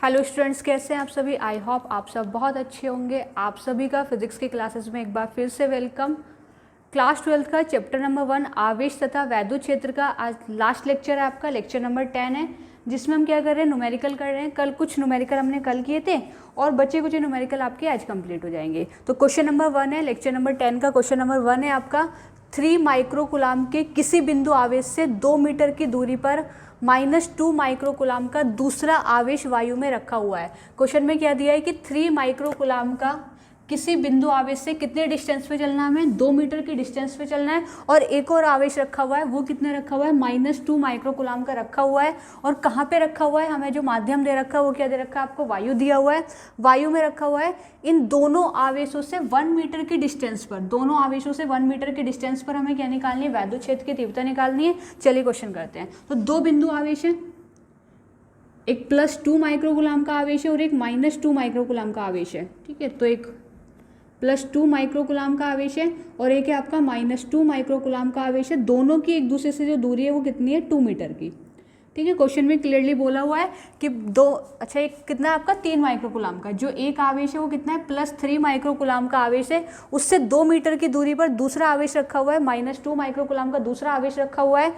Hello students, कैसे हैं आप सभी। आई होप आप सब बहुत अच्छे होंगे। आप सभी का फिजिक्स की क्लासेस में एक बार फिर से वेलकम। क्लास 12 का चैप्टर नंबर 1 आवेश तथा वैद्युत क्षेत्र का आज लास्ट लेक्चर है आपका, लेक्चर नंबर 10 है, जिसमें हम क्या कर रहे हैं, न्यूमेरिकल कर रहे हैं। कल कुछ न्यूमेरिकल हमने कल किए थे और बचे कुछ न्यूमेरिकल आपके आज कंप्लीट हो जाएंगे। तो क्वेश्चन नंबर 1 है, लेक्चर नंबर 10 का क्वेश्चन नंबर 1 है आपका। 3 माइक्रोकुलाम के किसी बिंदु आवेश से 2 मीटर की दूरी पर -2 माइक्रोकुलाम का दूसरा आवेश वायु में रखा हुआ है। क्वेश्चन में क्या दिया है कि 3 माइक्रोकुलाम का किसी बिंदु आवेश से कितने डिस्टेंस पे चलना है, हमें 2 मीटर की डिस्टेंस पे चलना है। और एक और आवेश रखा हुआ है, वो कितने रखा हुआ है, -2 माइक्रोकुलाम का रखा हुआ है। और कहाँ पे रखा हुआ है, हमें जो माध्यम दे रखा है वो क्या दे रखा है, आपको वायु दिया हुआ है, वायु में रखा हुआ है। इन दोनों आवेशों से 1 मीटर की डिस्टेंस पर, दोनों आवेशों से 1 मीटर की डिस्टेंस पर हमें क्या निकालनी है, वैद्युत क्षेत्र की तीव्रता निकालनी है। चलिए क्वेश्चन करते हैं। तो 2 बिंदु आवेश है, एक +2 माइक्रोकुलाम का आवेश है और एक -2 माइक्रोकुलाम का आवेश है। ठीक है, तो एक +2 माइक्रोकुलाम का आवेश है और एक है आपका -2 माइक्रोकुलाम का आवेश है। दोनों की एक दूसरे से जो दूरी है वो कितनी है, 2 मीटर की। ठीक है, क्वेश्चन में क्लियरली बोला हुआ है कि एक कितना है आपका, 3 माइक्रोकुलाम का जो एक आवेश है वो कितना है, +3 माइक्रोकुलाम का आवेश है। उससे 2 मीटर की दूरी पर दूसरा आवेश रखा हुआ है, -2 माइक्रोकुलाम का दूसरा आवेश रखा हुआ है।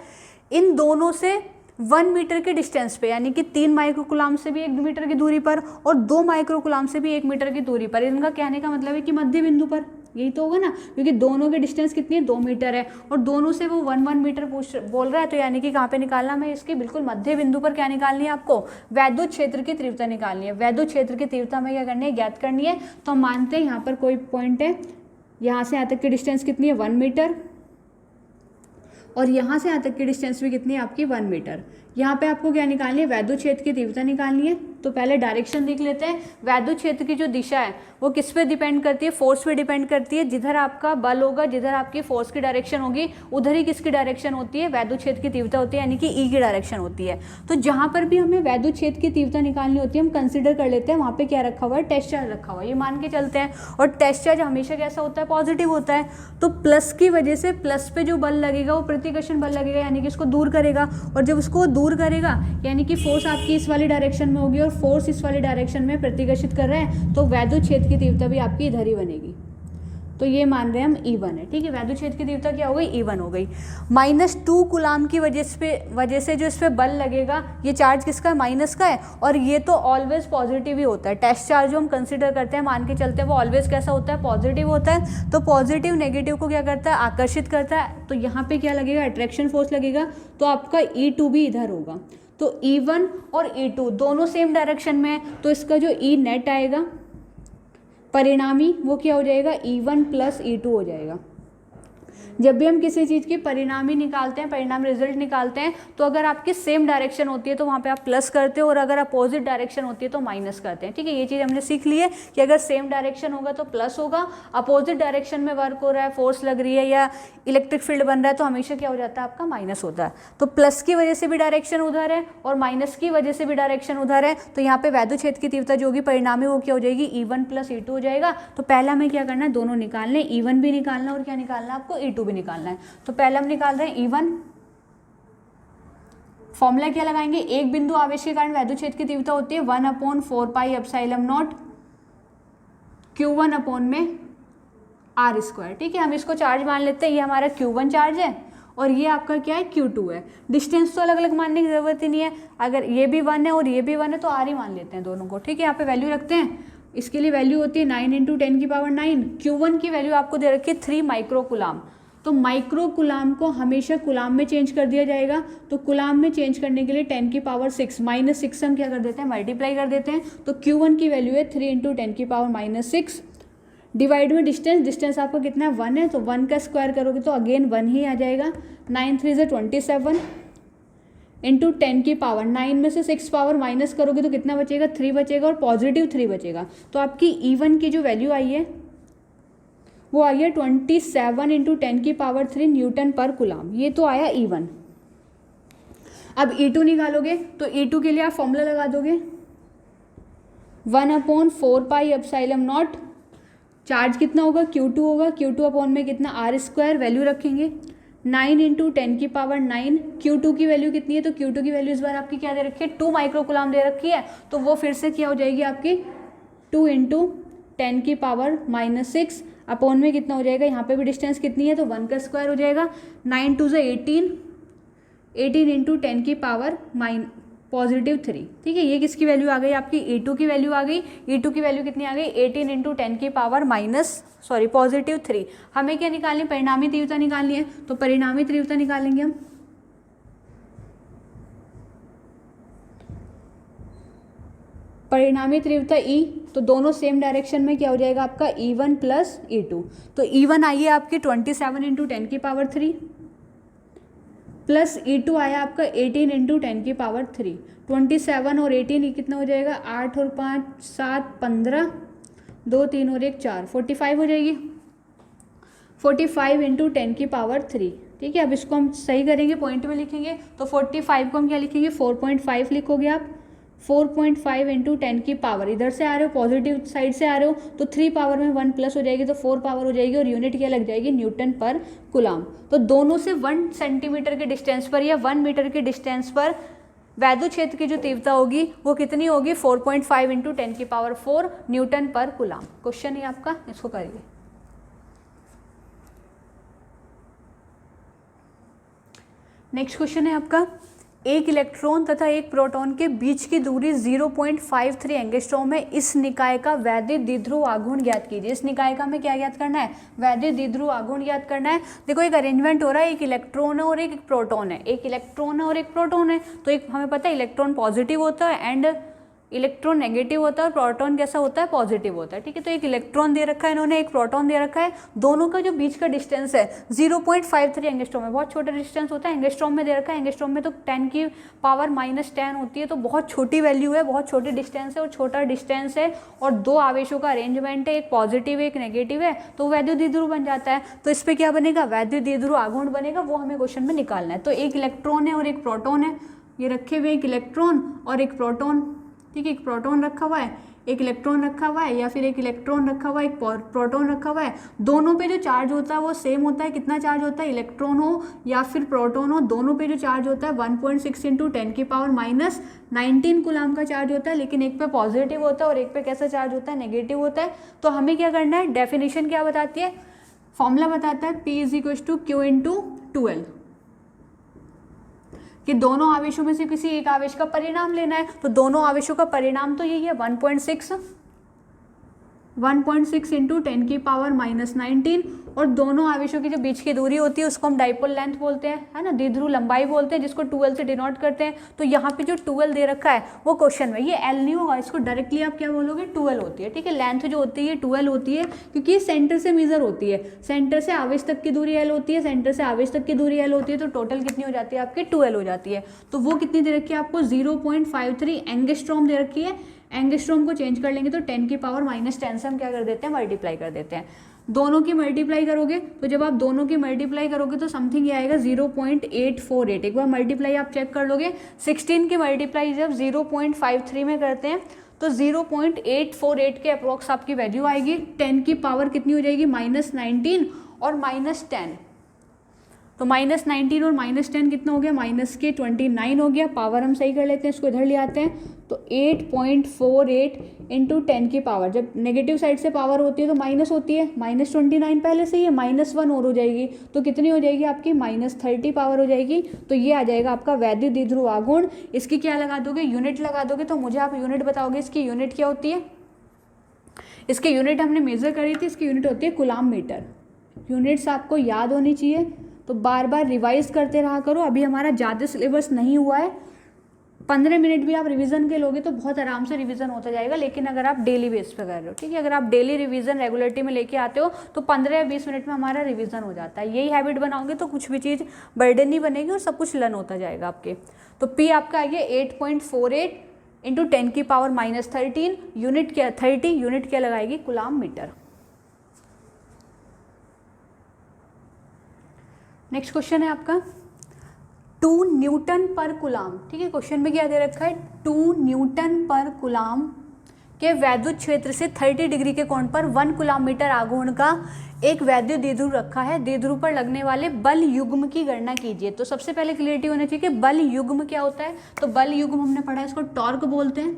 इन दोनों से 1 मीटर के डिस्टेंस पे, यानी कि 3 माइक्रोकुलाम से भी 1 मीटर की दूरी पर और 2 माइक्रोकुलाम से भी 1 मीटर की दूरी पर। इनका कहने का मतलब है कि मध्य बिंदु पर, यही तो होगा ना, क्योंकि दोनों के डिस्टेंस कितनी है, 2 मीटर है और दोनों से वो 1 मीटर बोल रहा है। तो यानी कि कहाँ पे निकालना है, इसकी बिल्कुल मध्य बिंदु पर क्या निकालनी है, आपको वैद्युत क्षेत्र की तीव्रता निकालनी है। वैद्युत क्षेत्र की तीव्रता में क्या करनी है, ज्ञात करनी है। तो हम मानते हैं यहाँ पर कोई पॉइंट है, यहाँ से यहाँ तक की डिस्टेंस कितनी है, 1 मीटर, और यहाँ से यहाँ तक की डिस्टेंस भी कितनी है आपकी, 1 मीटर। यहाँ पे आपको क्या निकालनी है, वैद्युत क्षेत्र की तीव्रता निकालनी है। तो पहले डायरेक्शन देख लेते हैं। वैद्युत क्षेत्र की जो दिशा है वो किस पे डिपेंड करती है, फोर्स पे डिपेंड करती है। जिधर आपका बल होगा, जिधर आपकी फोर्स की डायरेक्शन होगी, उधर ही किसकी डायरेक्शन होती है, वैद्युत क्षेत्र की तीव्रता होती है, यानी कि ई की डायरेक्शन होती है। तो जहाँ पर भी हमें वैद्युत क्षेत्र की तीव्रता निकालनी होती है, हम कंसिडर कर लेते हैं वहाँ पे क्या रखा हुआ है, टेस्ट चार्ज रखा हुआ है, ये मान के चलते हैं। और टेस्ट चार्ज हमेशा कैसा होता है, पॉजिटिव होता है। तो प्लस की वजह से प्लस पे जो बल लगेगा वो प्रतिकर्षण बल लगेगा, यानी कि इसको दूर करेगा। और जब उसको दूर करेगा, यानी कि फोर्स आपकी इस वाली डायरेक्शन में होगी और फोर्स इस वाली डायरेक्शन में प्रतिकर्षित कर रहा है, तो वैद्युत क्षेत्र की तीव्रता भी आपकी इधर ही बनेगी। तो ये मान रहे हैं हम E1 है। ठीक है, वैद्युत क्षेत्र की तीव्रता क्या हो गई, E1 हो गई। -2 कुलाम की वजह से जो इस पर बल लगेगा, ये चार्ज किसका है, माइनस का है। और ये तो ऑलवेज पॉजिटिव ही होता है। टेस्ट चार्ज जो हम कंसिडर करते हैं, मान के चलते हैं, वो ऑलवेज कैसा होता है, पॉजिटिव होता है। तो पॉजिटिव नेगेटिव को क्या करता है, आकर्षित करता है। तो यहाँ पे क्या लगेगा, अट्रैक्शन फोर्स लगेगा। तो आपका E2 भी इधर होगा। तो E1 और E2 दोनों सेम डायरेक्शन में है, तो इसका जो E नेट आएगा परिणामी, वो क्या हो जाएगा, E1 + E2 हो जाएगा। जब भी हम किसी चीज़ की परिणामी निकालते हैं, परिणाम रिजल्ट निकालते हैं, तो अगर आपकी सेम डायरेक्शन होती है तो वहाँ पे आप प्लस करते हो, और अगर अपोजिट डायरेक्शन होती है तो माइनस करते हैं। ठीक है, ये चीज़ हमने सीख ली है कि अगर सेम डायरेक्शन होगा तो प्लस होगा, अपोजिट डायरेक्शन में वर्क हो रहा है, फोर्स लग रही है या इलेक्ट्रिक फील्ड बन रहा है, तो हमेशा क्या हो जाता है, आपका माइनस होता है। तो प्लस की वजह से भी डायरेक्शन उधर है और माइनस की वजह से भी डायरेक्शन उधर है। तो यहाँ पे वैद्युत क्षेत्र की तीव्रता जो होगी परिणामी, वो क्या हो जाएगी, E1 + E2 हो जाएगा। तो पहला हमें क्या करना है, दोनों निकालने, E1 भी निकालना और क्या निकालना है आपको, E2 भी निकालना है। तो पहले हम निकाल रहे हैं E1। फॉर्मूला क्या लगाएंगे, एक बिंदु आवेश के कारण वैद्युत क्षेत्र की तीव्रता होती है 1/4πε0 Q1/r²। ठीक है, हम इसको चार्ज मान लेते हैं, ये हमारा Q1 चार्ज है और ये आपका क्या है, Q2 है। डिस्टेंस तो अलग अलग मानने की जरूरत ही नहीं है, अगर ये भी 1 है और ये भी 1 है तो R ही मान लेते हैं दोनों को। ठीक है, यहाँ पे वैल्यू रखते हैं। इसके लिए वैल्यू होती है 9 × 10⁹। Q1 की वैल्यू आपको दे रखी है 3 माइक्रोकुलाम। तो माइक्रोकुलाम को हमेशा कुलाम में चेंज कर दिया जाएगा। तो कुलाम में चेंज करने के लिए 10⁻6 -6 हम क्या कर देते हैं, मल्टीप्लाई कर देते हैं। तो Q1 की वैल्यू है 3 × 10⁻6 डिवाइड में डिस्टेंस आपका कितना है, 1 है, तो 1 का स्क्वायर करोगे तो अगेन 1 ही आ जाएगा। 9 × 3 = 27 × 10⁻9 में से 6 पावर माइनस करोगे तो कितना बचेगा, 3 बचेगा और +3 बचेगा। तो आपकी E1 की जो वैल्यू आई है वो आई है 27 × 10⁻3 N/कुलाम। ये तो आया E1। अब E2 निकालोगे तो E2 के लिए आप फॉर्मूला लगा दोगे 1/4πε0। चार्ज कितना होगा, Q2 होगा, Q2 अपॉन में कितना, R², वैल्यू रखेंगे 9 इंटू 10⁻⁹ Q2 की वैल्यू कितनी है, तो Q2 की वैल्यू इस बार आपकी क्या दे रखी है, 2 माइक्रोकुलाम दे रखी है, तो वो फिर से क्या हो जाएगी आपकी 2 इंटू 10⁻⁻6 अपॉन में कितना हो जाएगा, यहाँ पे भी डिस्टेंस कितनी है तो 1 का स्क्वायर हो जाएगा, 9 2 से 18 इंटू 10⁻3, ठीक है। ये किसकी वैल्यू आ गई आपकी, E2 की वैल्यू आ गई। E2 की वैल्यू कितनी आ गई, 18 इंटू 10⁻3। हमें क्या निकालनी, परिणामी तीव्रता निकालनी है, तो परिणामी तीव्रता निकालेंगे हम। परिणामी तीव्रता E, तो दोनों सेम डायरेक्शन में क्या हो जाएगा आपका E1 प्लस E2। तो E1 आई है आपकी 27 इंटू 10⁻3 प्लस E2 आया आपका 18 इंटू 10⁻3। 27 और 18 ये कितना हो जाएगा, 8 और 5 7 15, 2 3 और 1 4, 45 हो जाएगी। 45 इंटू 10⁻3, ठीक है। अब इसको हम सही करेंगे, पॉइंट में लिखेंगे, तो 45 को हम क्या लिखेंगे, 4.5 लिखोगे आप। 4.5 इंटू 10 की पावर, इधर से आ रहे हो पॉजिटिव साइड से आ रहे हो, तो 3 पावर में 1 प्लस हो जाएगी, तो 4 पावर हो जाएगी, और यूनिट क्या लग जाएगी, न्यूटन पर कुलाम। तो दोनों से 1 सेंटीमीटर के डिस्टेंस पर या 1 मीटर के डिस्टेंस पर वैद्युत क्षेत्र की जो तीव्रता होगी वो कितनी होगी, 4.5 इंटू 10⁴ न्यूटन पर कुलाम। क्वेश्चन है आपका, इसको करिए। नेक्स्ट क्वेश्चन है आपका, एक इलेक्ट्रॉन तथा एक प्रोटॉन के बीच की दूरी 0.53 एंगस्ट्रॉम है, इस निकाय का वैद्युत द्विध्रुव आघूर्ण ज्ञात कीजिए। इस निकाय का हमें क्या ज्ञात करना है, वैद्युत द्विध्रुव आघूर्ण ज्ञात करना है। देखो एक अरेंजमेंट हो रहा है, एक इलेक्ट्रॉन है और एक प्रोटॉन है, एक इलेक्ट्रॉन है और एक प्रोटॉन है। तो एक हमें पता है इलेक्ट्रॉन पॉजिटिव होता है एंड इलेक्ट्रॉन नेगेटिव होता है, और प्रोटॉन कैसा होता है, पॉजिटिव होता है, ठीक है। तो एक इलेक्ट्रॉन दे रखा है इन्होंने, एक प्रोटॉन दे रखा है, दोनों का जो बीच का डिस्टेंस है 0.53 एंगस्ट्रॉम है, बहुत छोटा डिस्टेंस होता है। एंगस्ट्रॉम में दे रखा है, एंगस्ट्रॉम में तो 10⁻⁻10 होती है, तो बहुत छोटी वैल्यू है, बहुत छोटी डिस्टेंस है और छोटा डिस्टेंस है, और 2 आवेशों का अरेंजमेंट है, एक पॉजिटिव एक नेगेटिव है, तो वैद्युत द्विध्रुव बन जाता है। तो इस पर क्या बनेगा, वैद्युत द्विध्रुव आघूर्ण बनेगा, वो हमें क्वेश्चन में निकालना है। तो एक इलेक्ट्रॉन है और एक प्रोटॉन है, ये रखे हुए एक इलेक्ट्रॉन और एक प्रोटॉन, ठीक है। एक प्रोटॉन रखा हुआ है, एक इलेक्ट्रॉन रखा हुआ है, या फिर एक इलेक्ट्रॉन रखा हुआ है, एक प्रोटॉन रखा हुआ है। दोनों पे जो चार्ज होता है वो सेम होता है, कितना चार्ज होता है, इलेक्ट्रॉन हो या फिर प्रोटॉन हो, दोनों पे जो चार्ज होता है 1.6 इंटू 10⁻⁻19 कुलाम का चार्ज होता है, लेकिन एक पे पॉजिटिव होता है और एक पे कैसा चार्ज होता है, नेगेटिव होता है। तो हमें क्या करना है, डेफिनेशन क्या बताती है, फॉर्मूला बताता है P = Q × 2L, कि दोनों आवेशों में से किसी एक आवेश का परिणाम लेना है। तो दोनों आवेशों का परिणाम तो यही है 1.6 इंटू 10⁻⁻19, और दोनों आवेशों की जो बीच की दूरी होती है उसको हम डाइपोल लेंथ बोलते हैं, है ना, द्विध्रुव लंबाई बोलते हैं, जिसको 2L से डिनोट करते हैं। तो यहाँ पे जो 2L दे रखा है वो क्वेश्चन में, ये L नहीं होगा, इसको डायरेक्टली आप क्या बोलोगे, 2L होती है, ठीक है। लेंथ जो होती है 2L होती है, क्योंकि ये सेंटर से मेजर होती है, सेंटर से आवेश तक की दूरी L होती है, सेंटर से आवेश तक की दूरी L होती है, तो टोटल कितनी हो जाती है आपकी 2L हो जाती है। तो वो कितनी दे रखी है आपको, 0.53 एंगस्ट्रॉम दे रखी है। एंगस्ट्रॉम को चेंज कर लेंगे तो 10⁻⁻10 से हम क्या कर देते हैं, मल्टीप्लाई कर देते हैं। दोनों की मल्टीप्लाई करोगे, तो जब आप दोनों की मल्टीप्लाई करोगे तो समथिंग ये आएगा 0.848। एक बार मल्टीप्लाई आप चेक कर लोगे, 16 की मल्टीप्लाई जब 0.53 में करते हैं तो 0.848 के अप्रोक्स आपकी वैल्यू आएगी। 10 की पावर कितनी हो जाएगी, -19 और -10, तो -19 और -10 कितना हो गया, -29 हो गया। पावर हम सही कर लेते हैं, इसको इधर ले आते हैं, तो 8.48 इंटू 10 की पावर, जब नेगेटिव साइड से पावर होती है तो माइनस होती है, -29 पहले से ही है, -1 और हो जाएगी, तो कितनी हो जाएगी आपकी, -30 पावर हो जाएगी। तो ये आ जाएगा आपका वैद्युत द्विध्रुव आघूर्ण। इसकी क्या लगा दोगे, यूनिट लगा दोगे, तो मुझे आप यूनिट बताओगे, इसकी यूनिट क्या होती है। इसकी यूनिट हमने मेजर करी थी, इसकी यूनिट होती है कुलाम मीटर। यूनिट्स आपको याद होनी चाहिए, तो बार बार रिवाइज करते रहा करो। अभी हमारा ज़्यादा सिलेबस नहीं हुआ है, 15 मिनट भी आप रिवीजन के लोगे तो बहुत आराम से रिवीजन होता जाएगा। लेकिन अगर आप डेली बेस पे कर रहे हो, ठीक है, अगर आप डेली रिवीजन रेगुलरिटी में लेके आते हो तो 15 या 20 मिनट में हमारा रिवीजन हो जाता है। यही हैबिट बनाओगे तो कुछ भी चीज़ बर्डन नहीं बनेगी और सब कुछ लर्न होता जाएगा आपके। तो P आपका आ गया 8.48 इंटू 10⁻⁻13, यूनिट क्या 30, यूनिट क्या लगाएगी, कुलाम मीटर। नेक्स्ट क्वेश्चन है आपका 2 न्यूटन पर कुलाम, ठीक है। क्वेश्चन में क्या दे रखा है, 2 न्यूटन पर कुलाम के वैद्युत क्षेत्र से 30 डिग्री के कोण पर 1 कूलम मीटर आघूर्ण का एक वैद्युत द्विध्रुव रखा है। द्विध्रुव पर लगने वाले बल युग्म की गणना कीजिए। तो सबसे पहले क्लियरिटी होना चाहिए कि बल युग्म क्या होता है। तो बल युग्म हमने पढ़ा है, इसको टॉर्क बोलते हैं,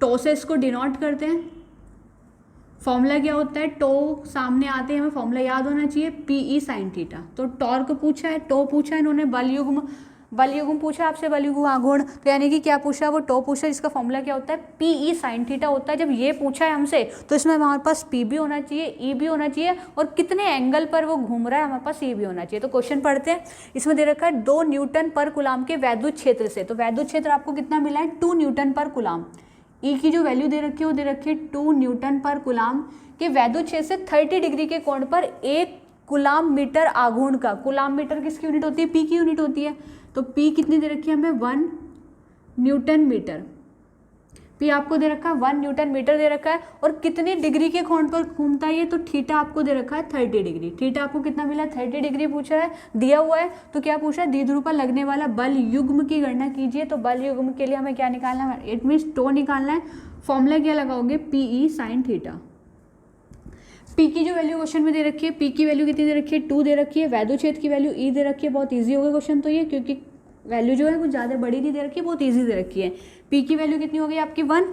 टो से इसको डिनोट करते हैं। फॉर्मूला क्या होता है, टो सामने आते हैं, हमें फॉर्मूला याद होना चाहिए, पीई साइन थीटा। तो टॉर्क पूछा है, टो पूछा है इन्होंने, बल युग्म पूछा आपसे, बल युग्म आघूर्ण, तो यानी कि क्या पूछा, वो टो पूछा, जिसका फॉर्मूला क्या होता है, पीई साइन थीटा होता है। जब ये पूछा है हमसे तो इसमें हमारे पास पी भी होना चाहिए, ई भी होना चाहिए, और कितने एंगल पर वो घूम रहा है हमारे पास ये भी होना चाहिए। तो क्वेश्चन पढ़ते हैं। इसमें दे रखा है 2 न्यूटन पर कूलम के वैद्युत क्षेत्र से, तो वैद्युत क्षेत्र आपको कितना मिला है, 2 न्यूटन पर कूलम। ई की जो वैल्यू दे रखी है वो दे रखी है 2 न्यूटन पर कूलम के वैद्युत क्षेत्र से 30 डिग्री के कोण पर 1 कूलम मीटर आघूर्ण का, कूलम मीटर किसकी यूनिट होती है, पी की यूनिट होती है। तो पी कितनी दे रखी है हमें, 1 न्यूटन मीटर। पी आपको दे रखा है 1 न्यूटन मीटर दे रखा है, और कितने डिग्री के कोण पर घूमता है ये, तो थीटा आपको दे रखा है 30 डिग्री। थीटा आपको कितना मिला, 30 डिग्री पूछा है, दिया हुआ है। तो क्या पूछा है, द्विध्रुव पर लगने वाला बल युग्म की गणना कीजिए। तो बल युग्म के लिए हमें क्या निकालना है, इट मीन्स टो निकालना है। फॉर्मूला क्या लगाओगे, पीई साइन थीटा। पी की जो वैल्यू क्वेश्चन में दे रखी है, पी की वैल्यू कितनी दे रखी है, 2 दे रखी है। वैद्युत क्षेत्र की वैल्यू ई दे रखी है। बहुत इजी हो गया क्वेश्चन तो ये, क्योंकि वैल्यू जो है कुछ ज़्यादा बड़ी नहीं दे रखी है, बहुत इजी दे रखी है। पी की वैल्यू कितनी हो गई आपकी 1,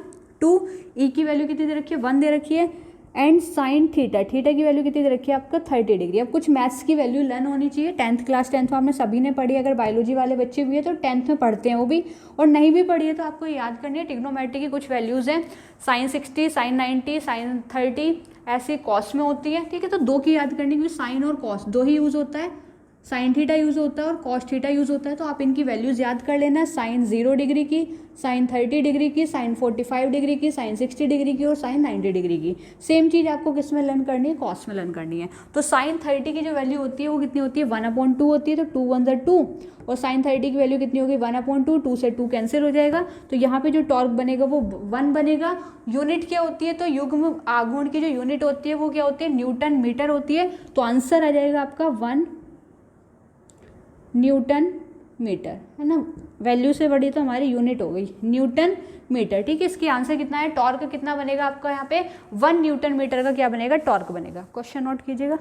2, ई की वैल्यू कितनी दे रखी है, 1 दे रखी है, एंड साइन थीटा, थीटा की वैल्यू कितनी दे रखी है आपका 30 डिग्री। अब कुछ मैथ्स की वैल्यू लर्न होनी चाहिए। 10th क्लास 10th में आपने सभी ने पढ़ी, अगर बायोलॉजी वाले बच्चे भी है तो 10th में पढ़ते हैं वो भी, और नहीं भी पढ़ी है तो आपको याद करनी है। ट्रिग्नोमेट्री की कुछ वैल्यूज़ हैं, साइन 60, साइन 90, साइन 30, ऐसी कॉस में होती है, ठीक है। तो 2 की याद करनी, क्योंकि साइन और कॉस 2 ही यूज़ होता है, साइन थीटा यूज़ होता है और कॉस थीटा यूज़ होता है। तो आप इनकी वैल्यूज़ याद कर लेना, साइन 0 डिग्री की, साइन 30 डिग्री की, साइन 45 डिग्री की, साइन 60 डिग्री की और साइन 90 डिग्री की। सेम चीज़ आपको किस में लर्न करनी है, कॉस में लर्न करनी है। तो साइन 30 की जो वैल्यू होती है वो कितनी होती है, 1/2 होती है। तो 2 1 ज़ा 2, और साइन 30 की वैल्यू कितनी होगी, 1/2, 2 से 2 कैंसिल हो जाएगा। तो यहाँ पे जो टॉर्क बनेगा वो 1 बनेगा। यूनिट क्या होती है, तो युग्म आघूर्ण की जो यूनिट होती है वो क्या होती है, न्यूटन मीटर होती है। तो आंसर आ जाएगा आपका 1 न्यूटन मीटर, है ना। वैल्यू से बड़ी तो हमारी यूनिट हो गई, न्यूटन मीटर, ठीक है। इसकी आंसर कितना है, टॉर्क कितना बनेगा आपका यहाँ पे, 1 न्यूटन मीटर का क्या बनेगा, टॉर्क बनेगा। क्वेश्चन नोट कीजिएगा।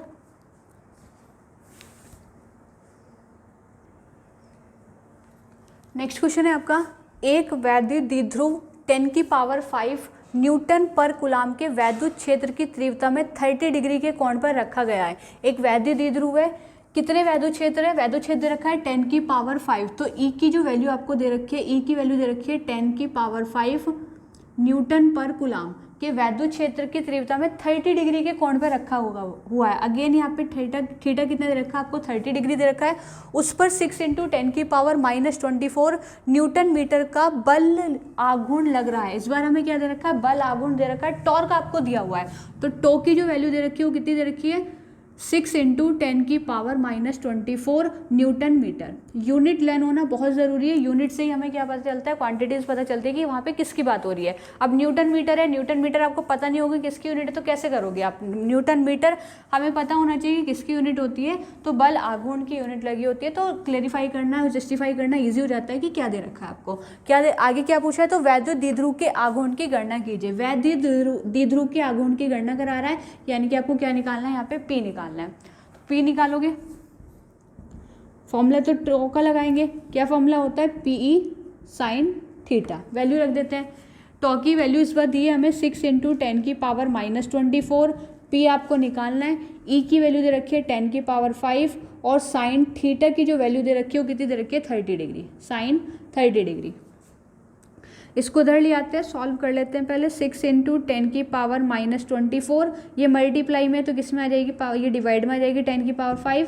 नेक्स्ट क्वेश्चन है आपका, एक वैद्युत द्विध्रुव 10⁵ न्यूटन पर कूलम के वैद्युत क्षेत्र की तीव्रता में 30 डिग्री के कोण पर रखा गया है। एक वैद्युत द्विध्रुव है, कितने वैद्युत क्षेत्र है, वैद्युत क्षेत्र दे रखा है 10⁵। तो ई की जो वैल्यू आपको दे रखी है, ई की वैल्यू दे रखी है 10⁵ न्यूटन पर कूलम के वैद्युत क्षेत्र की तीव्रता में 30 डिग्री के कोण पर रखा हुआ है। अगेन यहाँ पे थीटा कितना दे रखा है आपको, 30 डिग्री दे रखा है। उस पर 6 × 10⁻⁻24 न्यूटन मीटर का बल आघूर्ण लग रहा है। इस बार हमें क्या दे रखा है, बल आघूर्ण दे रखा है, टॉर्क आपको दिया हुआ है। तो टो की जो वैल्यू दे रखी है वो कितनी दे रखी है, 6 × 10⁻⁻24 न्यूटन मीटर। यूनिट लर्न होना बहुत ज़रूरी है। यूनिट से ही हमें क्या पता चलता है, क्वांटिटीज़ पता चलती है कि वहाँ पे किसकी बात हो रही है। अब न्यूटन मीटर है, न्यूटन मीटर आपको पता नहीं होगी किसकी यूनिट है तो कैसे करोगे आप। न्यूटन मीटर हमें पता होना चाहिए कि किसकी यूनिट होती है, तो बल आघूर्ण की यूनिट लगी होती है। तो क्लेरिफाई करना, जस्टिफाई करना ईजी हो जाता है कि क्या दे रखा है आपको, आगे क्या पूछा है। तो वैद्युत द्विध्रुव के आघूर्ण की गणना कीजिए। वैद्युत द्विध्रुव के आघूर्ण की गणना करा रहा है, यानी कि आपको क्या निकालना है, यहाँ पे पी निकालना है। पी निकालोगे, फॉर्मूला तो टो का लगाएंगे, क्या फॉर्मूला होता है, पीई साइन थीटा। वैल्यू रख देते हैं। टो की वैल्यू इस बार दी है हमें 6 × 10⁻⁻24। पी आपको निकालना है। ई की वैल्यू दे रखी है 10⁵, और साइन थीटा की जो वैल्यू दे रखी है वो कितनी दे रखी है, 30 डिग्री, साइन 30 डिग्री। इसको इधर ले आते हैं, सॉल्व कर लेते हैं पहले। 6 × 10⁻⁻24, ये मल्टीप्लाई में तो किस में आ जाएगी, ये डिवाइड में आ जाएगी 10⁵।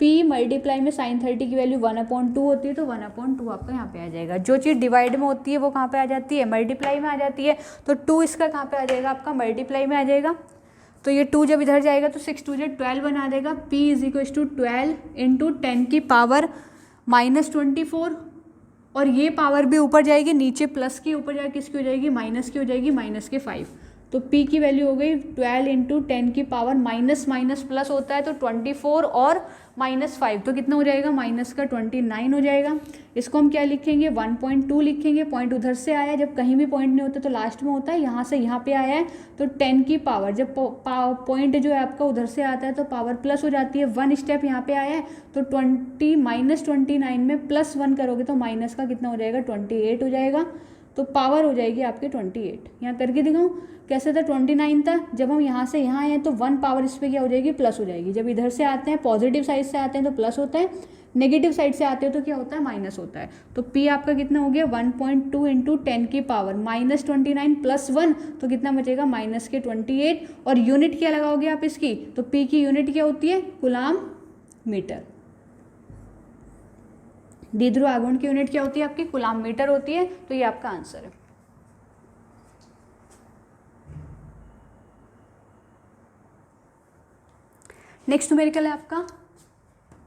पी मल्टीप्लाई में साइन 30 की वैल्यू 1/2 होती है, तो 1/2 आपका यहाँ पे आ जाएगा। जो चीज़ डिवाइड में होती है वो कहाँ पे आ जाती है, मल्टीप्लाई में आ जाती है। तो 2 इसका कहाँ पे आ जाएगा, आपका मल्टीप्लाई में आ जाएगा। तो ये 2 जब इधर जाएगा तो 6 × 2 = 12 बना देगा। P = 12 × 10⁻⁻24, और ये पावर भी ऊपर जाएगी, नीचे प्लस की ऊपर जाएगी, किसकी हो जाएगी, माइनस की हो जाएगी, -5। तो P की वैल्यू हो गई 12 × 10⁻⁻, माइनस प्लस होता है तो 24 और -5, तो कितना हो जाएगा, माइनस का 29 हो जाएगा। इसको हम क्या लिखेंगे, 1.2 लिखेंगे। पॉइंट उधर से आया, जब कहीं भी पॉइंट नहीं होता तो लास्ट में होता है, यहाँ से यहाँ पे आया है तो 10 की पावर, जब पॉइंट जो है आपका उधर से आता है तो पावर प्लस हो जाती है। 1 स्टेप यहाँ पे आया है तो 29 में +1 करोगे तो माइनस का कितना हो जाएगा, 28 हो जाएगा। तो पावर हो जाएगी आपकी 28। यहाँ करके दिखाऊँ कैसे था, 29 था, जब हम यहाँ से यहाँ आए हैं तो 1 पावर इस पर क्या हो जाएगी, प्लस हो जाएगी। जब इधर से आते हैं पॉजिटिव साइड से आते हैं तो प्लस होता है, नेगेटिव साइड से आते हो तो क्या होता है, माइनस होता है। तो P आपका कितना हो गया, 1.2 इंटू 10 की पावर -29 + 1, तो कितना बचेगा, माइनस के 28। और यूनिट क्या लगाओगे आप इसकी, तो P की यूनिट क्या होती है, कूलाम मीटर। द्विध्रुव आघूर्ण की यूनिट क्या होती है आपकी, कूलाम मीटर होती है। तो ये आपका आंसर है। नेक्स्ट न्यूमेरिकल है आपका,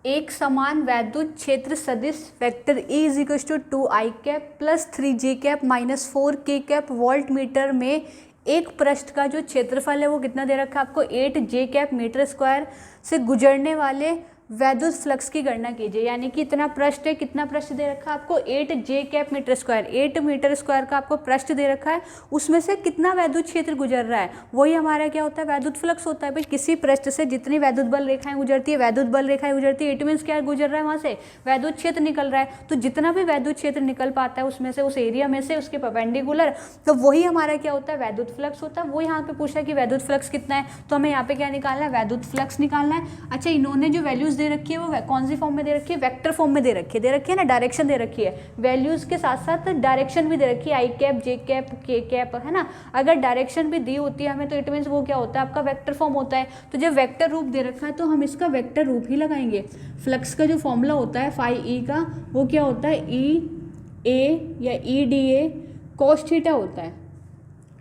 एक समान वैद्युत क्षेत्र सदिश vector E = 2i cap + 3j cap - 4k cap volt meter में एक पृष्ठ का जो क्षेत्रफल है वो कितना दे रखा है आपको, 8j कैप मीटर स्क्वायर से गुजरने वाले वैद्युत फ्लक्स की गणना कीजिए। यानी कि इतना पृष्ठ है, कितना पृष्ठ दे रखा है आपको, 8j cap metre square, 8 metre square का आपको पृष्ठ दे रखा है, उसमें से कितना वैद्युत क्षेत्र गुजर रहा है, वही हमारा क्या होता है, वैद्युत फ्लक्स होता है। भाई किसी पृष्ठ से जितनी वैद्युत बल रेखाएं गुजरती है, वैद्युत बल रेखाएं गुजरती है, इट मीन्स क्या गुजर रहा है, वहाँ से वैद्युत क्षेत्र निकल रहा है। तो जितना भी वैद्युत क्षेत्र निकल पाता है उसमें से, उस एरिया में से, उसके परपेंडिकुलर, तो वही हमारा क्या होता है, वैद्युत फ्लक्स होता है। वो यहाँ पे पूछा कि वैद्युत फ्लक्स कितना है, तो हमें यहाँ पे क्या निकालना है, वैद्युत फ्लक्स निकालना है। अच्छा, इन्होंने जो वैल्यूज दे रखी है वो कौन सी फॉर्म में दे रखी है, वेक्टर फॉर्म में दे रखी है ना, डायरेक्शन दे रखी है, वैल्यूज के साथ साथ डायरेक्शन भी दे रखी है, आई कैप, जे कैप, के कैप, है ना। अगर डायरेक्शन भी दी होती है हमें तो इट मीन्स वो क्या होता है, आपका वेक्टर फॉर्म होता है। तो जब वेक्टर रूप दे रखा है तो हम इसका वेक्टर रूप ही लगाएंगे। फ्लक्स का जो फॉर्मूला होता है फाई ई का, वो क्या होता है, ई ए या E D A cos theta होता है,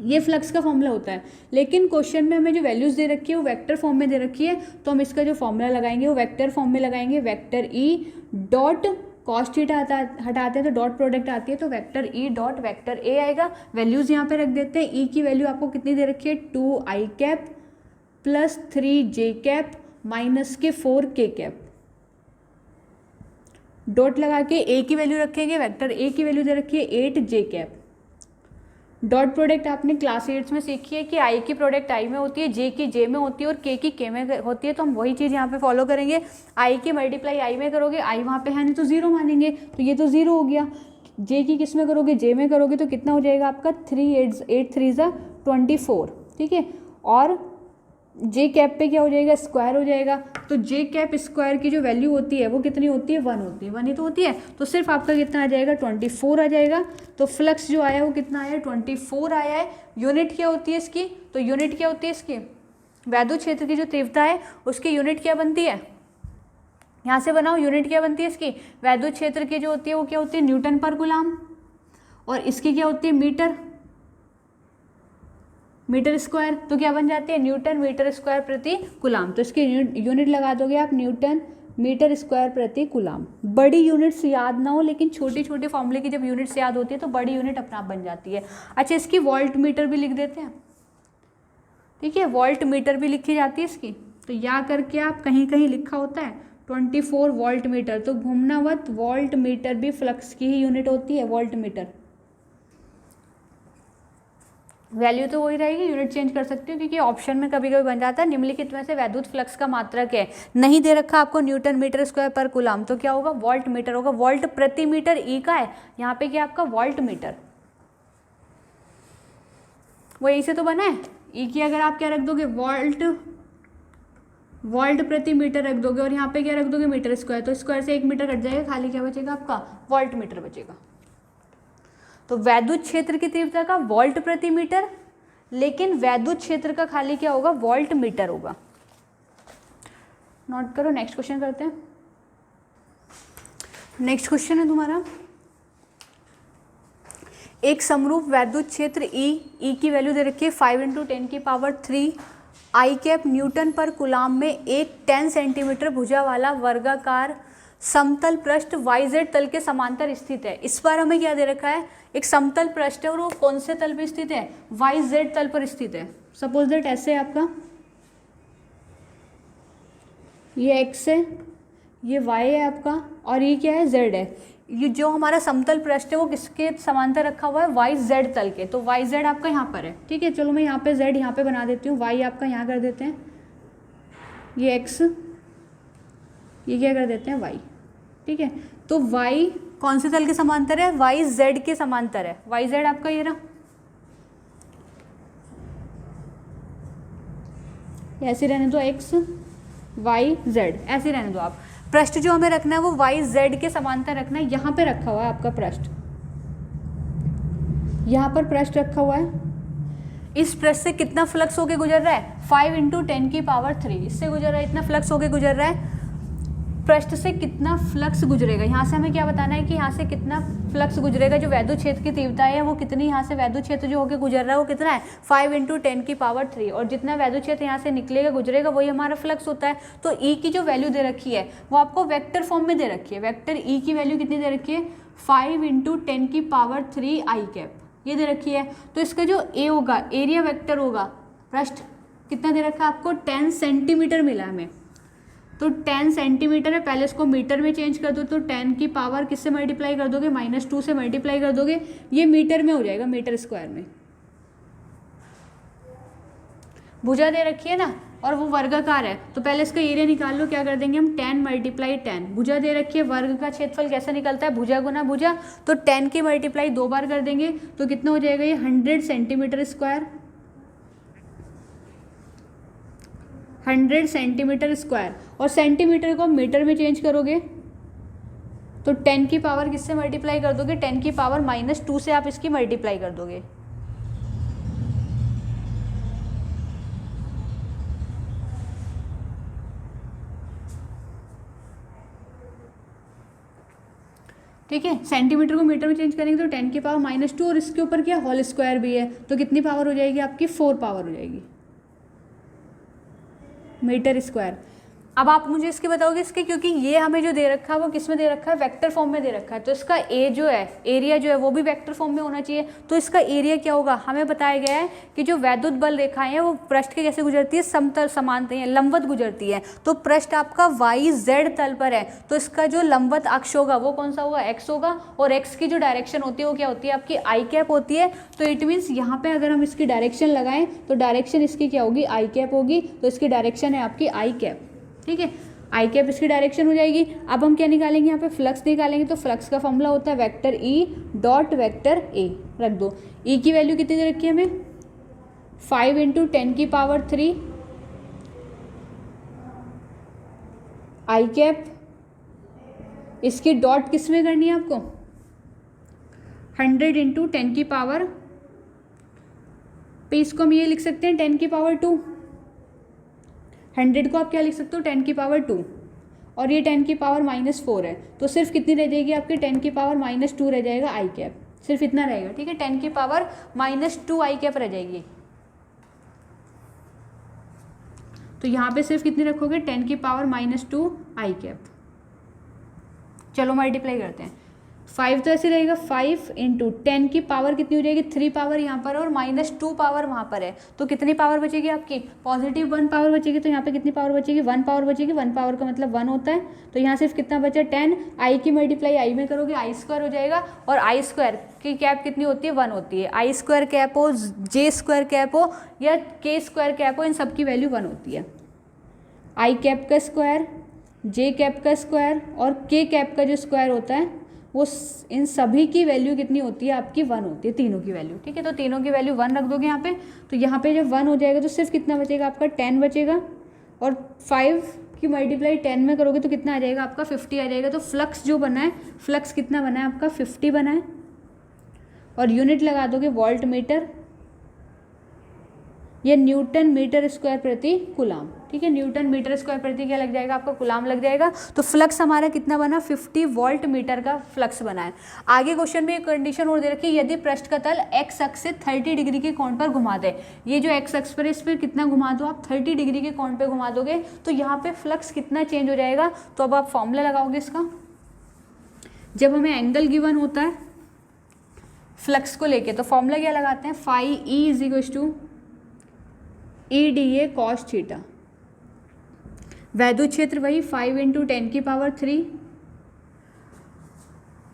ये फ्लक्स का फॉर्मूला होता है। लेकिन क्वेश्चन में हमें जो वैल्यूज दे रखी है वो वेक्टर फॉर्म में दे रखी है, तो हम इसका जो फॉर्मूला लगाएंगे वो वेक्टर फॉर्म में लगाएंगे। Vector E dot cos theta हटाते हैं तो डॉट प्रोडक्ट आती है, तो vector E dot vector A आएगा। वैल्यूज यहाँ पे रख देते हैं। ई की वैल्यू आपको कितनी दे रखी है, 2i cap + 3j cap - 4k cap. Dot लगा के ए की वैल्यू रखेंगे, वेक्टर ए की वैल्यू दे रखी है 8j कैप। डॉट प्रोडक्ट आपने क्लास 8 में सीखी है कि आई की प्रोडक्ट आई में होती है, जे की जे में होती है और के की के में होती है। तो हम वही चीज़ यहाँ पे फॉलो करेंगे। आई की मल्टीप्लाई आई में करोगे, आई वहाँ पे है नहीं तो 0 मानेंगे, तो ये तो 0 हो गया। जे की किस में करोगे, जे में करोगे तो कितना हो जाएगा आपका, 3 8 3 24, ठीक है। और जे कैप पे क्या हो जाएगा, स्क्वायर हो जाएगा। तो जे कैप स्क्वायर की जो वैल्यू होती है वो कितनी होती है, 1 होती है, 1 ही तो होती है। तो सिर्फ आपका कितना आ जाएगा, 24 आ जाएगा। तो फ्लक्स जो आया वो कितना आया, 24 आया है। यूनिट क्या होती है इसकी, तो यूनिट क्या होती है इसकी, वैद्युत क्षेत्र की जो तीव्रता है उसकी यूनिट क्या बनती है, यहाँ से बनाओ, यूनिट क्या बनती है इसकी, वैद्युत क्षेत्र की जो होती है वो क्या होती है, न्यूटन पर कूलाम, और इसकी क्या होती है, मीटर स्क्वायर। तो क्या बन जाती है, न्यूटन मीटर स्क्वायर प्रति कूलाम। तो इसकी यूनिट लगा दोगे आप, न्यूटन मीटर स्क्वायर प्रति कूलाम। बड़ी यूनिट्स याद ना हो, लेकिन छोटे छोटे फॉर्मूले की जब यूनिट्स याद होती है तो बड़ी यूनिट अपना आप बन जाती है। अच्छा, इसकी वोल्ट मीटर भी लिख देते हैं, ठीक है, वोल्ट मीटर भी लिखी जाती है इसकी। तो या करके आप कहीं कहीं लिखा होता है 24 वोल्ट मीटर, तो घूमना मत, वोल्ट मीटर भी फ्लक्स की ही यूनिट होती है, वोल्ट मीटर। वैल्यू तो वही रहेगी, यूनिट चेंज कर सकती हूँ क्योंकि ऑप्शन में कभी कभी बन जाता है निम्नलिखित में से वैद्युत फ्लक्स का मात्रक है। नहीं दे रखा आपको न्यूटन मीटर स्क्वायर पर कूलाम, तो क्या होगा, वोल्ट मीटर होगा। वोल्ट प्रति मीटर ई का है, यहाँ पे क्या आपका वोल्ट मीटर, वो यही से तो बना है। ई की अगर आप क्या रख दोगे, वोल्ट प्रति मीटर रख दोगे, और यहाँ पे क्या रख दोगे, मीटर स्क्वायर। तो स्क्वायर से 1 मीटर कट जाएगा, खाली क्या बचेगा आपका, वोल्ट मीटर बचेगा। तो वैद्युत क्षेत्र की तीव्रता का वोल्ट प्रति मीटर, लेकिन वैद्युत क्षेत्र का खाली क्या होगा, वोल्ट मीटर होगा। नोट करो, नेक्स्ट क्वेश्चन करते हैं। नेक्स्ट क्वेश्चन है तुम्हारा, एक समरूप वैद्युत क्षेत्र ई की वैल्यू दे रखी है 5 × 10⁻³ आई कैप न्यूटन पर कूलाम में एक 10 सेंटीमीटर भुजा वाला वर्गाकार समतल पृष्ठ YZ तल के समांतर स्थित है। इस बार हमें क्या दे रखा है, एक समतल पृष्ठ है और वो कौन से तल पर स्थित है, YZ तल पर स्थित है। सपोज दैट ऐसे आपका ये x है, ये y है आपका और ये क्या है z है। ये जो हमारा समतल पृष्ठ है वो किसके समांतर रखा हुआ है, y z तल के, तो y z आपका यहाँ पर है। ठीक है, चलो मैं यहाँ पे z यहाँ पे बना देती हूँ, y आपका यहाँ कर देते हैं, ये x, ये क्या कर देते हैं y। ठीक है, तो y कौन से तल के समांतर है, y z के समांतर है। y z आपका ये रहा, ऐसे रहने दो, x y z ऐसे रहने दो आप। पृष्ठ जो हमें रखना है वो y z के समांतर रखना है। यहाँ पे रखा हुआ है आपका पृष्ठ, यहाँ पर पृष्ठ रखा हुआ है। इस पृष्ठ से कितना फ्लक्स होके गुजर रहा है, 5 × 10⁻³ इससे गुजर रहा है, इतना फ्लक्स होके गुजर रहा है। पृष्ठ से कितना फ्लक्स गुजरेगा, यहाँ से हमें क्या बताना है कि यहाँ से कितना फ्लक्स गुजरेगा, जो वैद्युत क्षेत्र की तीव्रता है वो कितनी, यहाँ से वैद्युत क्षेत्र जो होकर गुजर रहा है वो कितना है, 5 × 10⁻³ और जितना वैद्युत क्षेत्र यहाँ से निकलेगा गुजरेगा वही हमारा फ्लक्स होता है। तो ई की जो वैल्यू दे रखी है वो आपको वेक्टर फॉर्म में दे रखी है। वेक्टर ई की वैल्यू कितनी दे रखी है, 5 × 10⁻³ आई कैप ये दे रखी है। तो इसका जो ए होगा, एरिया वेक्टर होगा, पृष्ठ कितना दे रखा है आपको, 10 सेंटीमीटर मिला हमें, तो 10 सेंटीमीटर है। पहले इसको मीटर में चेंज कर दो, तो 10 की पावर किससे मल्टीप्लाई कर दोगे, -2 से मल्टीप्लाई कर दोगे, ये मीटर में हो जाएगा, मीटर स्क्वायर में। भुजा दे रखी है ना, और वो वर्गाकार है, तो पहले इसका एरिया निकाल लो। क्या कर देंगे हम, 10 × 10। भुजा दे रखी है, वर्ग का क्षेत्रफल कैसा निकलता है, भुजा गुना भुजा, तो 10 की मल्टीप्लाई 2 बार कर देंगे तो कितना हो जाएगा, ये 100 सेंटीमीटर स्क्वायर, 100 सेंटीमीटर स्क्वायर। और सेंटीमीटर को मीटर में चेंज करोगे तो 10 की पावर किससे मल्टीप्लाई कर दोगे, 10 की पावर -2 से आप इसकी मल्टीप्लाई कर दोगे। ठीक है, सेंटीमीटर को मीटर में चेंज करेंगे तो 10 की पावर -2 और इसके ऊपर क्या होल स्क्वायर भी है, तो कितनी पावर हो जाएगी आपकी, 4 पावर हो जाएगी, मीटर स्क्वायर। अब आप मुझे इसके बताओगे इसके, क्योंकि ये हमें जो दे रखा है वो किस में दे रखा है, वेक्टर फॉर्म में दे रखा है, तो इसका ए जो है, एरिया जो है वो भी वेक्टर फॉर्म में होना चाहिए। तो इसका एरिया क्या होगा, हमें बताया गया है कि जो वैद्युत बल रेखाएं हैं वो पृष्ठ के कैसे गुजरती है, समतल समांतर है, लंबवत गुजरती है। तो पृष्ठ आपका y z तल पर है, तो इसका जो लंबवत अक्ष होगा वो कौन सा होगा, x होगा, और x की जो डायरेक्शन होती है वो क्या होती है आपकी आई कैप होती है। तो इट मीन्स यहाँ पे अगर हम इसकी डायरेक्शन लगाएं तो डायरेक्शन इसकी क्या होगी, आई कैप होगी, तो इसकी डायरेक्शन है आपकी आई कैप। ठीक है, आई कैप इसकी डायरेक्शन हो जाएगी। अब हम क्या निकालेंगे, यहाँ पे फ्लक्स निकालेंगे, तो फ्लक्स का फॉर्मूला होता है vector E dot vector A, रख दो। ई की वैल्यू कितनी दे रखी है हमें, 5 × 10⁻³ आई कैप, इसकी डॉट किस में करनी है आपको, 100 × 10 की पावर, पे इसको हम ये लिख सकते हैं 10 की पावर 2, 100 को आप क्या लिख सकते हो, 10 की पावर 2, और ये 10 की पावर -4 है, तो सिर्फ कितनी रह जाएगी आपकी, 10 की पावर -2 रह जाएगा आई कैप, सिर्फ इतना रहेगा। ठीक है, 10 की पावर -2 आई कैप रह जाएगी। तो यहाँ पे सिर्फ कितनी रखोगे, 10 की पावर -2 आई कैप। चलो मल्टीप्लाई करते हैं, 5 तो ऐसे रहेगा, 5 × 10 की पावर कितनी हो जाएगी, 3 पावर यहाँ पर और -2 पावर वहाँ पर है, तो कितनी पावर बचेगी आपकी, +1 पावर बचेगी। तो यहाँ पे कितनी पावर बचेगी, 1 पावर बचेगी, 1 पावर का मतलब 1 होता है, तो यहाँ सिर्फ कितना बचा, 10, आई की मल्टीप्लाई आई में करोगे आई स्क्वायर हो जाएगा, और आई स्क्वायर की कैप कितनी होती है, 1 होती है। आई स्क्वायर कैप हो, जे स्क्वायर कैप हो या के स्क्वायर कैप हो, इन सब की वैल्यू 1 होती है। आई कैप का स्क्वायर, जे कैप का स्क्वायर और के कैप का जो स्क्वायर होता है वो, इन सभी की वैल्यू कितनी होती है आपकी, 1 होती है, तीनों की वैल्यू। ठीक है, तो तीनों की वैल्यू 1 रख दोगे यहाँ पे, तो यहाँ पे जब 1 हो जाएगा तो सिर्फ कितना बचेगा आपका, 10 बचेगा, और 5 की मल्टीप्लाई 10 में करोगे तो कितना आ जाएगा आपका, 50 आ जाएगा। तो फ्लक्स जो बना है, फ्लक्स कितना बना है आपका, 50 बना है, और यूनिट लगा दोगे वोल्ट मीटर या न्यूटन मीटर स्क्वायर प्रति कुलाम। ठीक है, न्यूटन मीटर स्क्वायर प्रति क्या लग जाएगा आपका, कुलाम लग जाएगा। तो फ्लक्स हमारा कितना बना, 50 वोल्ट मीटर का फ्लक्स बना है। आगे क्वेश्चन में एक कंडीशन और दे रखी है, यदि पृष्ठ का तल एक्स अक्ष से 30 डिग्री के कोण पर घुमा दे, ये जो एक्स अक्ष पर है इस पर कितना घुमा दो आप, 30 डिग्री के कोण पर घुमा दोगे, तो यहाँ पे फ्लक्स कितना चेंज हो जाएगा। तो अब आप फॉर्मूला लगाओगे इसका, जब हमें एंगल गिवन होता है फ्लक्स को लेके, तो फॉर्मूला क्या लगाते हैं, phi E is equal to EDA cos theta. वैद्युत क्षेत्र वही 5 × 10⁻³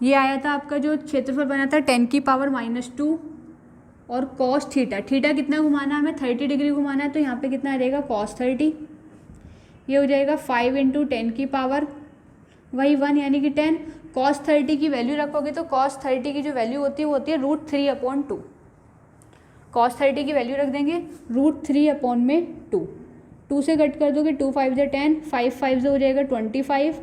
ये आया था आपका जो क्षेत्रफल बना था 10⁻⁻2 और cos थीटा, थीटा कितना घुमाना है हमें 30 डिग्री घुमाना है, तो यहाँ पे कितना आ जाएगा cos 30, ये हो जाएगा 5 × 10⁻, वही 1 यानी कि 10। cos 30 की वैल्यू रखोगे तो cos 30 की जो वैल्यू होती है वो होती है √3/2। cos 30 की वैल्यू रख देंगे √3/2, 2 से कट कर दोगे 2 5 × 10, 5 5 से हो जाएगा 25,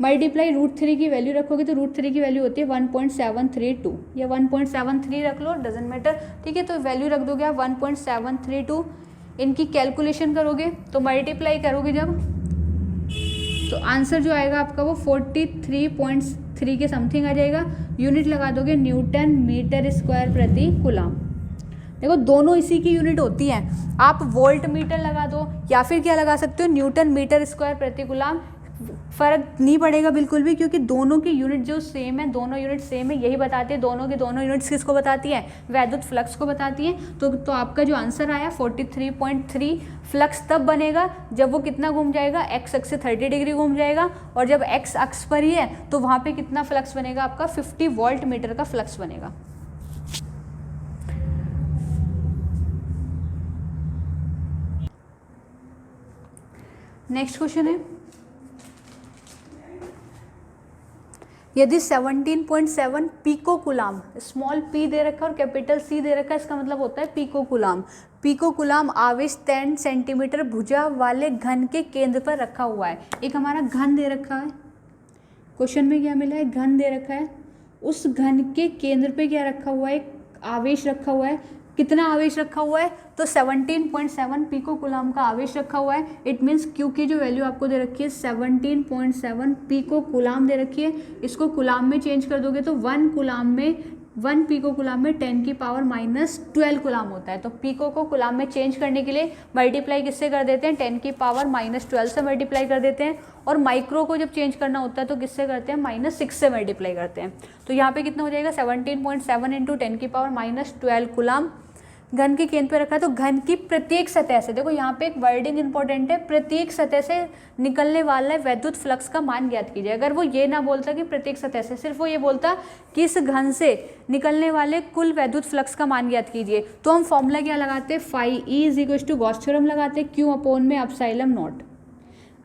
मल्टीप्लाई √3 की वैल्यू रखोगे तो √3 की वैल्यू होती है 1.732, या 1.73 रख लो, डजेंट मैटर, ठीक है। तो वैल्यू रख दोगे आप 1.732, इनकी कैलकुलेशन करोगे तो मल्टीप्लाई करोगे जब, तो आंसर जो आएगा आपका वो 43.3 के समथिंग आ जाएगा। यूनिट लगा दोगे न्यूटन मीटर स्क्वायर प्रति कूलम। देखो दोनों इसी की यूनिट होती हैं, आप वोल्ट मीटर लगा दो या फिर क्या लगा सकते हो न्यूटन मीटर स्क्वायर प्रति कूलम, फ़र्क नहीं पड़ेगा बिल्कुल भी, क्योंकि दोनों की यूनिट जो सेम है, दोनों यूनिट सेम है, यही बताती है, दोनों की दोनों यूनिट्स किसको बताती है, वैद्युत फ्लक्स को बताती है। तो आपका जो आंसर आया 43.3, फ्लक्स तब बनेगा जब वो कितना घूम जाएगा, एक्स अक्ष से 30 डिग्री घूम जाएगा, और जब एक्स अक्ष पर ही है तो वहाँ पे कितना फ्लक्स बनेगा आपका 50 वोल्ट मीटर का फ्लक्स बनेगा। नेक्स्ट क्वेश्चन है, यदि 17.7 पिको कूलम, स्मॉल p दे रखा है और कैपिटल C दे रखा है, इसका मतलब होता है पिको कूलम। पिको कूलम आवेश 10 सेंटीमीटर भुजा वाले घन के केंद्र पर रखा हुआ है। एक हमारा घन दे रखा है, क्वेश्चन में क्या मिला है, घन दे रखा है, उस घन के केंद्र पे क्या रखा हुआ है, आवेश रखा हुआ है। कितना आवेश रखा हुआ है, तो 17.7 पिको कूलम का आवेश रखा हुआ है। इट मीन्स क्यू की जो वैल्यू आपको दे रखी है 17.7 पिको कूलम दे रखी है, इसको कूलम में चेंज कर दोगे तो 1 पिको कूलम में 10⁻⁻12 कूलम होता है। तो पिको को कूलम में चेंज करने के लिए मल्टीप्लाई किससे कर देते हैं, 10⁻⁻12 से मल्टीप्लाई कर देते हैं, और माइक्रो को जब चेंज करना होता है तो किससे करते हैं, -6 से मल्टीप्लाई करते हैं। तो यहाँ पे कितना हो जाएगा 17.7 × 10⁻⁻12 कूलम घन के केंद्र पे रखा है। तो घन की प्रत्येक सतह से, देखो यहाँ पे एक वर्डिंग इंपॉर्टेंट है, प्रत्येक सतह से निकलने वाला वैद्युत फ्लक्स का मान ज्ञात कीजिए। अगर वो ये ना बोलता कि प्रत्येक सतह से, सिर्फ वो ये बोलता कि इस घन से निकलने वाले कुल वैद्युत फ्लक्स का मान ज्ञात कीजिए, तो हम फॉर्मूला क्या लगाते हैं, φE = गॉस थ्योरम लगाते हैं, Q/ε0।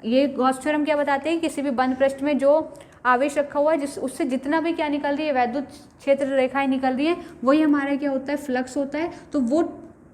ये गॉस थ्योरम क्या बताते हैं, किसी भी बंद पृष्ठ में जो आवेश रखा हुआ है, जिस उससे जितना भी क्या निकल रही है, वैद्युत क्षेत्र रेखाएं निकल रही है, वही हमारा क्या होता है, फ्लक्स होता है। तो वो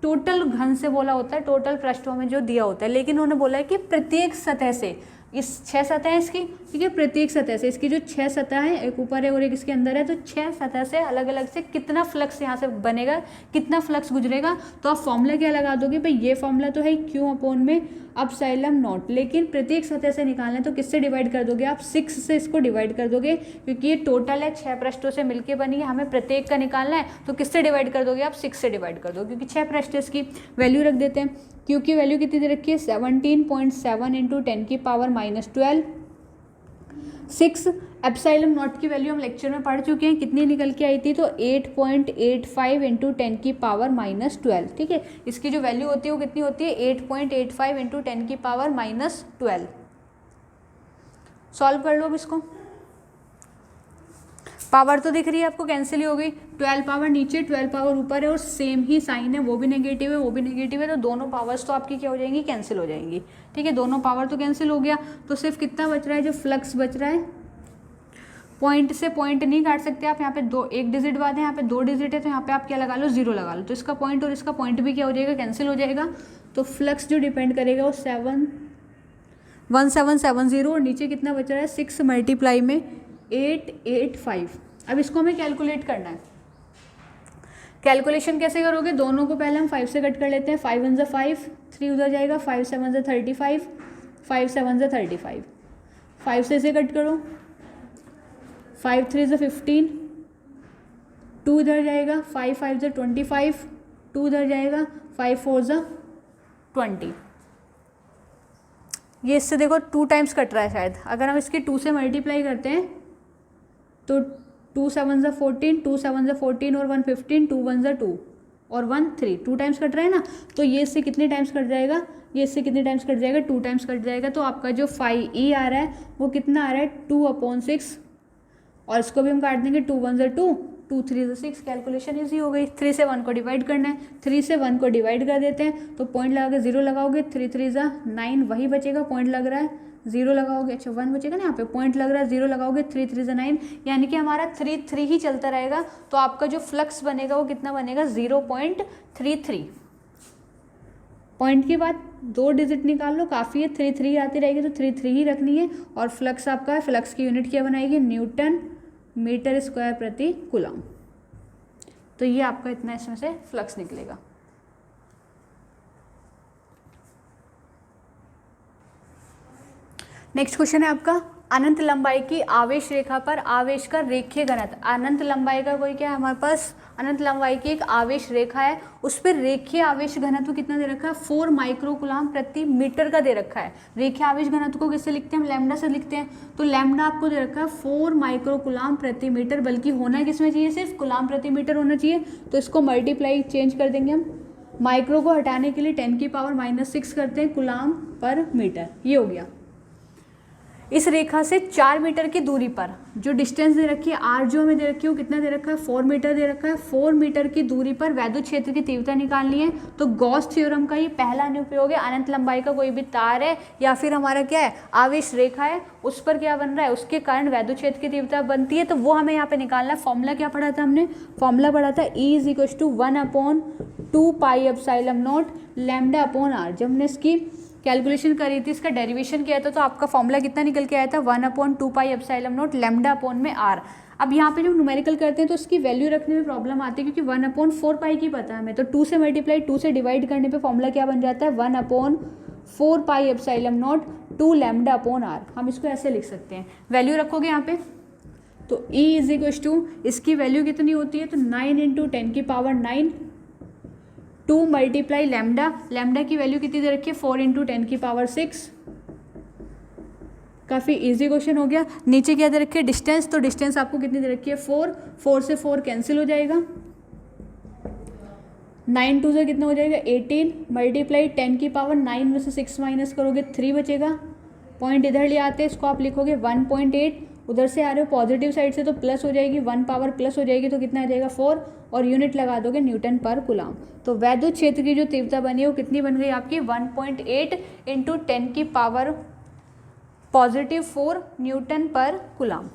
टोटल घन से बोला होता है, टोटल पृष्ठों में जो दिया होता है, लेकिन उन्होंने बोला है कि प्रत्येक सतह से, इस 6 सतह है इसकी, ठीक है, प्रत्येक सतह से, इसकी जो 6 सतह है, एक ऊपर है और एक इसके अंदर है, तो 6 सतह से अलग अलग से कितना फ्लक्स यहाँ से बनेगा, कितना फ्लक्स गुजरेगा। तो आप फॉर्मूला क्या लगा दोगे, भाई ये फॉर्मूला तो है Q/ε0, लेकिन प्रत्येक सतह से निकालना है तो किससे डिवाइड कर दोगे आप, 6 से इसको डिवाइड कर दोगे, क्योंकि ये टोटल है 6 पृष्ठों से मिलके बनी है, हमें प्रत्येक का निकालना है, तो किससे डिवाइड कर दोगे आप, 6 से डिवाइड कर दो, क्योंकि 6 पृष्ठ इसकी वैल्यू रख देते हैं। Q की वैल्यू कितनी दे रखी है, 17.7 × 10⁻12। 6 ε0 की वैल्यू हम लेक्चर में पढ़ चुके हैं, कितनी निकल के आई थी, तो 8.85 × 10⁻12, ठीक है। इसकी जो वैल्यू होती है वो कितनी होती है, 8.85 × 10⁻12। सॉल्व कर लो अब इसको, पावर तो दिख रही है आपको, कैंसिल ही हो गई, 12 पावर नीचे 12 पावर ऊपर है, और सेम ही साइन है, वो भी नेगेटिव है वो भी नेगेटिव है, तो दोनों पावर्स तो आपकी क्या हो जाएंगी, कैंसिल हो जाएंगी, ठीक है। दोनों पावर तो कैंसिल हो गया, तो सिर्फ कितना बच रहा है, जो फ्लक्स बच रहा है, पॉइंट से पॉइंट नहीं काट सकते आप, यहाँ पे एक डिजिट बाद है, यहाँ पे 2 डिजिट है, तो यहाँ पे आप क्या लगा लो, 0 लगा लो, तो इसका पॉइंट और इसका पॉइंट भी क्या हो जाएगा, कैंसिल हो जाएगा। तो फ्लक्स जो डिपेंड करेगा वो 1770, और नीचे कितना बच रहा है, 6 मल्टीप्लाई में 885। अब इसको हमें कैलकुलेट करना है, कैलकुलेशन कैसे करोगे, दोनों को पहले हम 5 से कट कर लेते हैं, 5 1 5, 3 उधर जाएगा, 5 7 35, 5 7 35, 5 से इसे कट करो, 5 3 15, 2 इधर जाएगा, 5 5 25, 2 इधर जाएगा, 5 4 20। ये इससे देखो 2 टाइम्स कट रहा है शायद, अगर हम इसके 2 से मल्टीप्लाई करते हैं तो 2 7 14, 2 7 14 और 1 15, 2 1 2, और 1 3, 2 टाइम्स कट रहा है ना, तो ये इससे कितने टाइम्स कट जाएगा, ये इससे कितने टाइम्स कट जाएगा, 2 टाइम्स कट जाएगा। तो आपका जो 5e आ रहा है वो कितना आ रहा है 2/6, और इसको भी हम काट देंगे, 2 1 2, 2 3 6, कैलकुलेशन इजी हो गई। 3 से 1 को डिवाइड करना है, 3 से 1 को डिवाइड कर देते हैं, तो पॉइंट लगा के 0 लगाओगे, 3 3 9 वही बचेगा, पॉइंट लग रहा है 0 लगाओगे, अच्छा 1 बचेगा ना यहाँ पे, पॉइंट लग रहा है 0 लगाओगे, 3 3 9, यानी कि हमारा 3 3 ही चलता रहेगा। तो आपका जो फ्लक्स बनेगा वो कितना बनेगा 0.33। पॉइंट के बाद 2 डिजिट निकाल लो, काफ़ी है, 3 3 आती रहेगी तो 3 3 ही रखनी है। और फ्लक्स आपका है, फ्लक्स की यूनिट क्या बनाएगी, न्यूटन मीटर स्क्वायर प्रति कूलम। तो ये आपका इतना इसमें से फ्लक्स निकलेगा। नेक्स्ट क्वेश्चन है आपका, अनंत लंबाई की आवेश रेखा पर आवेश का रेखीय घनत्व। अनंत लंबाई का कोई क्या है हमारे पास, अनंत लंबाई की एक आवेश रेखा है, उस पर रेखीय आवेश घनत्व कितना दे रखा है, 4 माइक्रोकूलम प्रति मीटर का दे रखा है। रेखीय आवेश घनत्व को किससे लिखते हैं, हम लैम्डा से लिखते हैं। तो लैम्डा आपको दे रखा है 4 माइक्रोकूलम प्रति मीटर, बल्कि होना किसमें चाहिए, सिर्फ कूलम प्रति मीटर होना चाहिए। तो इसको मल्टीप्लाई चेंज कर देंगे हम, माइक्रो को हटाने के लिए 10⁻⁻6 करते हैं कूलम पर मीटर, ये हो गया। इस रेखा से 4 मीटर की दूरी पर जो डिस्टेंस दे रखी है, आर जो हमें दे रखी है वो कितना दे रखा है, 4 मीटर दे रखा है। 4 मीटर की दूरी पर वैद्युत क्षेत्र की तीव्रता निकालनी है। तो गॉस थ्योरम का ये पहला अनुप्रयोग है। अनंत लंबाई का कोई भी तार है या फिर हमारा क्या है आवेश रेखा है, उस पर क्या बन रहा है, उसके कारण वैद्युत क्षेत्र की तीव्रता बनती है, तो वो हमें यहाँ पे निकालना है। फॉर्मूला क्या पढ़ा था हमने, फॉर्मूला पढ़ा था E = 1/2 πε0 λ/r। जब हमने इसकी कैलकुलेशन करी थी, इसका डेरिवेशन किया था, तो आपका फॉर्मूला कितना निकल के आया था, 1/2 πε0 λ/r। अब यहाँ पे जब न्यूमेरिकल करते हैं तो इसकी वैल्यू रखने में प्रॉब्लम आती है, क्योंकि 1/4 पाई की पता है हमें, तो 2 से मल्टीप्लाई 2 से डिवाइड करने पे फॉर्मूला क्या बन जाता है, 1/4 πε0 2 λ/r। हम इसको ऐसे लिख सकते हैं, वैल्यू रखोगे यहाँ पे, तो E = इसकी वैल्यू कितनी होती है, तो 9 × 10⁹ 2 मल्टीप्लाई लैम्डा, लैम्डा की वैल्यू कितनी दे रखी है, 4 × 10⁶। काफ़ी इजी क्वेश्चन हो गया। नीचे क्या दे रखी है, डिस्टेंस, तो डिस्टेंस आपको कितनी दे रखी है, 4 से 4 कैंसिल हो जाएगा, 9 2 से कितना हो जाएगा 18 मल्टीप्लाई 10⁹ में से 6 माइनस करोगे 3 बचेगा। पॉइंट इधर ले आते हैं, इसको आप लिखोगे 1.8, उधर से आ रहे हो पॉजिटिव साइड से तो प्लस हो जाएगी, 1 पावर प्लस हो जाएगी, तो कितना आ जाएगा 4, और यूनिट लगा दोगे न्यूटन पर कूलम। तो वैद्युत क्षेत्र की जो तीव्रता बनी है वो कितनी बन गई आपकी, 1.8 × 10⁻⁴ न्यूटन पर कूलम।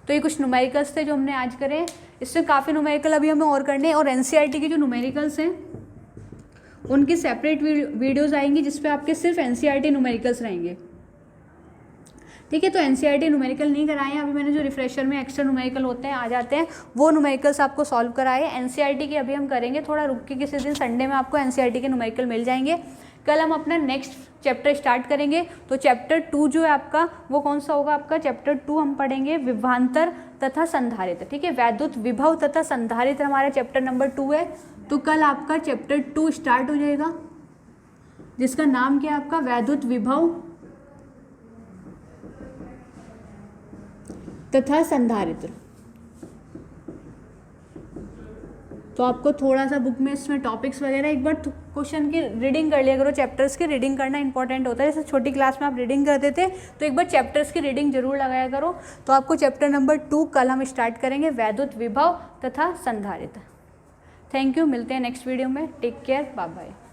तो ये कुछ न्यूमेरिकल्स थे जो हमने आज करे। इससे काफ़ी न्यूमेरिकल अभी हमें और करने हैं, और एनसीईआरटी की जो न्यूमेरिकल्स हैं उनकी सेपरेट वीडियोज़ आएंगी जिसपे आपके सिर्फ एनसीईआरटी न्यूमेरिकल्स रहेंगे। ठीक है, तो एनसीईआरटी न्यूमेरिकल नहीं कराए हैं अभी मैंने, जो रिफ्रेशर में एक्स्ट्रा न्यूमेरिकल होते हैं आ जाते हैं, वो न्यूमेरिकल्स आपको सॉल्व कराए हैं। एनसीईआरटी की अभी हम करेंगे, थोड़ा रुक के किसी दिन संडे में आपको एनसीईआरटी के न्यूमेरिकल मिल जाएंगे। कल हम अपना नेक्स्ट चैप्टर स्टार्ट करेंगे। तो चैप्टर 2 जो है आपका वो कौन सा होगा, आपका चैप्टर 2 हम पढ़ेंगे विभवांतर तथा संधारित्र। ठीक है, वैद्युत विभव तथा संधारित्र हमारा चैप्टर नंबर 2 है। तो कल आपका चैप्टर 2 स्टार्ट हो जाएगा, जिसका नाम क्या है आपका, वैद्युत विभव तथा संधारित्र। तो आपको थोड़ा सा बुक में इसमें टॉपिक्स वगैरह एक बार क्वेश्चन की रीडिंग कर लिया करो, चैप्टर्स की रीडिंग करना इंपॉर्टेंट होता है। जैसे छोटी क्लास में आप रीडिंग करते थे, तो एक बार चैप्टर्स की रीडिंग जरूर लगाया करो। तो आपको चैप्टर नंबर 2 कल हम स्टार्ट करेंगे, वैद्युत विभव तथा संधारित्र। थैंक यू, मिलते हैं नेक्स्ट वीडियो में। Take care, bye bye.